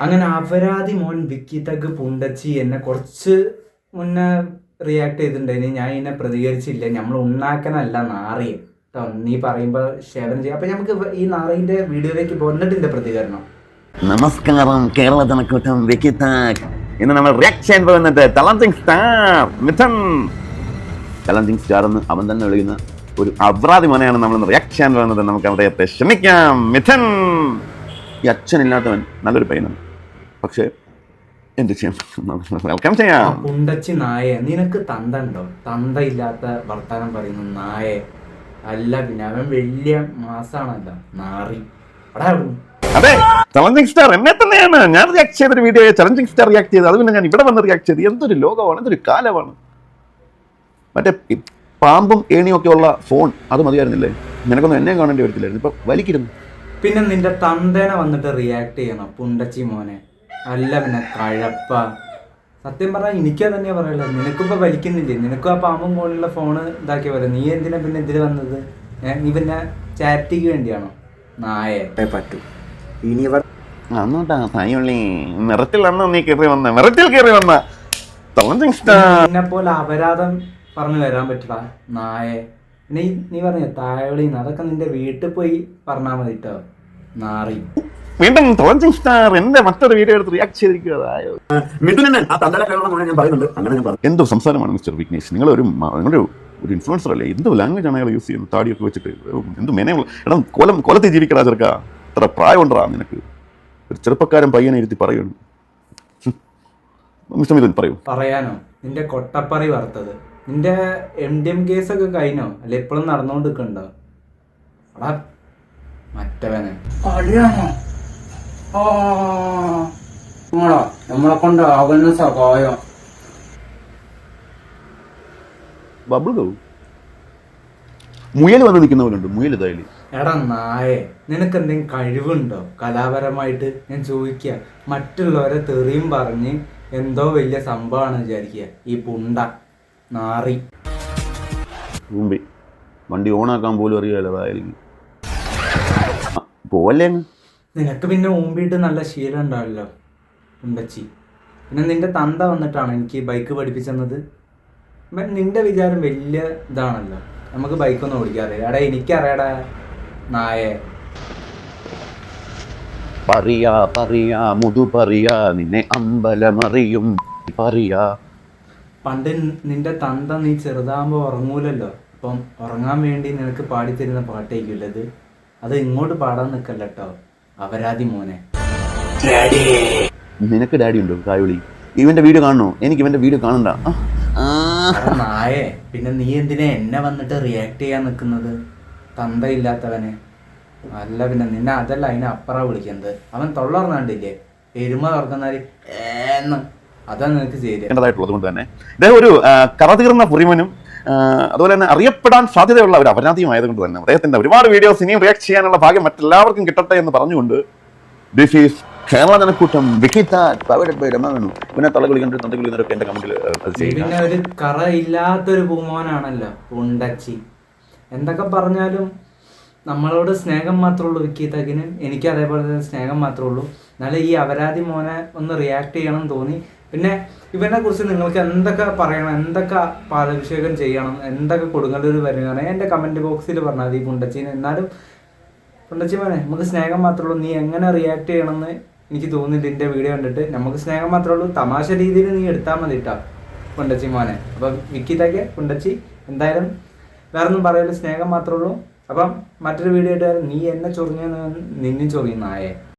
അങ്ങനെ അപരാധി മോൻ വിക്കി തഗ് പുണ്ടച്ചി എന്നെ കുറച്ച് മുന്നേ റിയാക്ട് ചെയ്തിട്ടുണ്ടായിന്. ഞാൻ ഇതിനെ പ്രതികരിച്ചില്ല. നമ്മൾ ഉണ്ടാക്കനല്ല നാറിയ കേട്ടോ. നീ പറയുമ്പോൾ ഷെയർ ചെയ്യാം. അപ്പം നമുക്ക് ഈ നാറിൻ്റെ വീഡിയോയിലേക്ക് പോന്നിട്ടിൻ്റെ പ്രതികരണം. നമസ്കാരം കേരള ജനക്കൂട്ടം വിക്കി താഗ്. ഇന്ന് നമ്മൾ റിയാക്ട് ചെയ്യാൻ പോകുന്നത് challenging star Mithun. Challenging star എന്ന് അവൻ തന്നെ വിളിക്കുന്ന ഒരു അപരാധി മോനെയാണ് നമ്മൾ റിയാക്ട് ചെയ്യാൻ പോകുന്നത്. നമുക്ക് അദ്ദേഹത്തെ ക്ഷമിക്കാം. മിഥുൻ ഈ അച്ഛനില്ലാത്തവൻ നല്ലൊരു പയ്യനാണ്, പക്ഷേ എന്ത് ചെയ്യാം, വെൽക്കം ചെയ്യാം. പുണ്ടച്ചി നായ, നിനക്ക് തന്ത ഉണ്ടോ? തന്ത ഇല്ലാത്ത വർത്താനം പറയുന്ന നായ അല്ല. പിന്നെ അവൻ വലിയ മാസാണല്ലോ നാറി. അതെ, ചലഞ്ചിങ് സ്റ്റാർ എന്നെ തന്നെയാണ്. ഞാൻ റിയാക്ട് ചെയ്തൊരു വീഡിയോ ചലഞ്ചിങ് സ്റ്റാർ റിയാക്ട് ചെയ്ത്, അത് പിന്നെ ഞാൻ ഇവിടെ വന്ന് റിയാക്ട് ചെയ്ത്. എന്തൊരു ലോകമാണ്, എന്തൊരു കാലമാണ്. മറ്റേ പാമ്പും ഏണിയും ഒക്കെ ഉള്ള ഫോൺ അത് മതിയായിരുന്നില്ലേ? നിനക്കൊന്നും എന്നെ കാണേണ്ടി വരത്തില്ലായിരുന്നു. ഇപ്പൊ വലിക്കിരുന്നു. പിന്നെ നിന്റെ തന്തേനെ വന്നിട്ട് റിയാക്ട് ചെയ്യണം പുണ്ടച്ചി മോനെ. അല്ല പിന്നെ കഴപ്പ. സത്യം പറഞ്ഞാൽ എനിക്കത് തന്നെയാ പറയുള്ളത്. നിനക്കിപ്പോൾ വലിക്കുന്നില്ലേ? നിനക്കും ആ പാമ്പും പോലുള്ള ഫോണ് ഇതാക്കിയ പോലെ. നീ എന്തിനാ പിന്നെ ഇതിൽ വന്നത്? നീ പിന്നെ ചാറ്റിക്ക് വേണ്ടിയാണോ? നായേ പറ്റൂ. ഇനി നിന്നെ പോലെ അപരാധം പറഞ്ഞു വരാൻ പറ്റടാ നായേ. നീ പറഞ്ഞ തായവിളിന്ന് അതൊക്കെ നിന്റെ വീട്ടിൽ പോയി പറഞ്ഞാൽ മതി കേട്ടോ നാറി. വീണ്ടും ചലഞ്ചിങ് സ്റ്റാർ എന്റെ മറ്റൊരു വീഡിയോ എടുത്ത് റിയാക്ട് ചെയ്തിരിക്കുക. എന്തോ സംസാരമാണ് മിസ്റ്റർ വിഘ്നേഷ്. നിങ്ങളൊരു ഇൻഫ്ലുവൻസർ അല്ലേ? എന്തോ ലാംഗ്വേജ് ആണ് അയാൾ യൂസ് ചെയ്യുന്നത്. താടിയൊക്കെ വെച്ചിട്ട് എന്തോ മെനയുള്ള എടാ. കൊലത്തിൽ ജീവിക്കടാ ചെറുക്ക. അത്ര പ്രായം ഉണ്ടാ നിനക്ക്? ഒരു ചെറുപ്പക്കാരൻ പയ്യനെ ഇരുത്തി പറയുന്നു. മിസ്റ്റർ മിഥുൻ പറയൂ. പറയാനോ? നിന്റെ കൊട്ടപ്പറി വറുത്തത്, നിന്റെ MDM കേസൊക്കെ കഴിഞ്ഞോ? അല്ല എപ്പോഴും നടന്നുകൊണ്ടിരിക്കണ്ടോ? അടാ മറ്റവനെ കളിയാണോ? നമ്മളെ കൊണ്ട് ആകുന്ന സഹായം ബബിൾ മുയൽ വന്ന് നിൽക്കുന്നവരുണ്ട്. മുയൽ ഇതായാലും എടാ നായേ, നിനക്ക് എന്തെങ്കിലും കഴിവുണ്ടോ കലാപരമായിട്ട്? ഞാൻ ചോദിക്കുക. മറ്റുള്ളവരെ തെറിയും പറഞ്ഞ് എന്തോ വലിയ സംഭവമാണ് വിചാരിക്കുക ഈ പുണ്ട നാറി. വണ്ടി ഓണാക്കാൻ പോലും അറിയാലോ. അതായാലും പോലെ നിനക്ക് പിന്നെ ഊമ്പിയിട്ട് നല്ല ശീലം ഉണ്ടാവല്ലോ പുണ്ടച്ചി. പിന്നെ നിന്റെ തന്ത വന്നിട്ടാണ് എനിക്ക് ബൈക്ക് പഠിപ്പിച്ചെന്നത്. നിന്റെ വിചാരം വലിയ ഇതാണല്ലോ, നമുക്ക് ബൈക്കൊന്നും ഓടിക്കാതെ. എടാ എനിക്കറിയാടാ നായേ. പറയാ പറയാ മുതു പറയാ നിന്നെ അമ്പലമറിയും പറയാ. പണ്ട് നിന്റെ തന്ത നീ ചെറുതാകുമ്പോൾ ഉറങ്ങൂലല്ലോ. അപ്പം ഉറങ്ങാൻ വേണ്ടി നിനക്ക് പാടിത്തരുന്ന പാട്ടേക്കുള്ളത്. അത് ഇങ്ങോട്ട് പാടാൻ നിൽക്കല്ല കേട്ടോ അപരാധി മോനെ. നിനക്ക് ഡാഡി ഉണ്ടോ? കായുളി ഇവന്റെ വീഡിയോ കാണണോ? എനിക്ക് ഇവന്റെ വീഡിയോ കാണണ്ട നായേ. പിന്നെ നീ എന്തിനാ എന്നെ വന്നിട്ട് റിയാക്ട് ചെയ്യാൻ നിൽക്കുന്നത്? തന്ത ഇല്ലാത്തവനെ. അല്ല പിന്നെ നിന്നെ അതല്ല അതിനപ്പുറം വിളിക്കുന്നത്. അവൻ തൊള്ളറന്നാണ്ടില്ലേ എരുമ തുറക്കുന്നാല് എന്ന്. അതാ നിനക്ക് ചെയ്തതായിട്ടുള്ളത് കൊണ്ട് തന്നെ ഇദ്ദേഹം ഒരു കറതീർന്ന പുറിമനും അതുപോലെ തന്നെ അറിയപ്പെടാൻ സാധ്യതയുള്ള ഒരു അപരാധിയുമായതുകൊണ്ട് തന്നെ അദ്ദേഹത്തിന്റെ ഒരുപാട് വീഡിയോസ് ഇനിയും റിയാക്ട് ചെയ്യാനുള്ള ഭാഗ്യം മറ്റെല്ലാവർക്കും കിട്ടട്ടെ എന്ന് പറഞ്ഞുകൊണ്ട് ദിസ് ഈസ് കേരള ജനക്കൂട്ടം വിക്കി താഗ് പവേർഡ് ബൈ രമാനു. പിന്നെ തലകുളിക്കണ്ട് തന്തകുളിക്കുന്നവരൊക്കെ എന്റെ കമന്റിൽ പിന്നെ ഒരു കറ ഇല്ലാത്തൊരു പൂമോനാണല്ലോ പുണ്ടച്ചി. എന്തൊക്കെ പറഞ്ഞാലും നമ്മളോട് സ്നേഹം മാത്രമേ ഉള്ളൂ വിക്കി താഗിന്. എനിക്ക് അതേപോലെ തന്നെ സ്നേഹം മാത്രമേ ഉള്ളൂ. എന്നാലും ഈ അപരാധി മോനെ ഒന്ന് റിയാക്ട് ചെയ്യണം തോന്നി. പിന്നെ ഇവനെ കുറിച്ച് നിങ്ങൾക്ക് എന്തൊക്കെ പറയണം, എന്തൊക്കെ പാലാഭിഷേകം ചെയ്യണം, എന്തൊക്കെ കൊടുങ്ങല്ലൂർ വരുകയാണെങ്കിൽ എൻ്റെ കമൻറ്റ് ബോക്സിൽ പറഞ്ഞാൽ മതി പുണ്ടച്ചീനെ. എന്നാലും പുണ്ടച്ചി മോനെ നമുക്ക് സ്നേഹം മാത്രമേ ഉള്ളൂ. നീ എങ്ങനെ റിയാക്ട് ചെയ്യണമെന്ന് എനിക്ക് തോന്നുന്നില്ല എൻ്റെ വീഡിയോ കണ്ടിട്ട്. നമുക്ക് സ്നേഹം മാത്രമേ ഉള്ളൂ. തമാശ രീതിയിൽ നീ എടുത്താൽ മതി കേട്ടോ പുണ്ടച്ചി മോനെ. അപ്പം വിക്കി താഗ് പുണ്ടച്ചി എന്തായാലും വേറൊന്നും പറയല്ല, സ്നേഹം മാത്രമേ ഉള്ളൂ. അപ്പം മറ്റൊരു വീഡിയോ ആയിട്ട് നീ എന്നെ ചൊറിഞ്ഞ നിന്നും ചൊറിയുന്നായേ.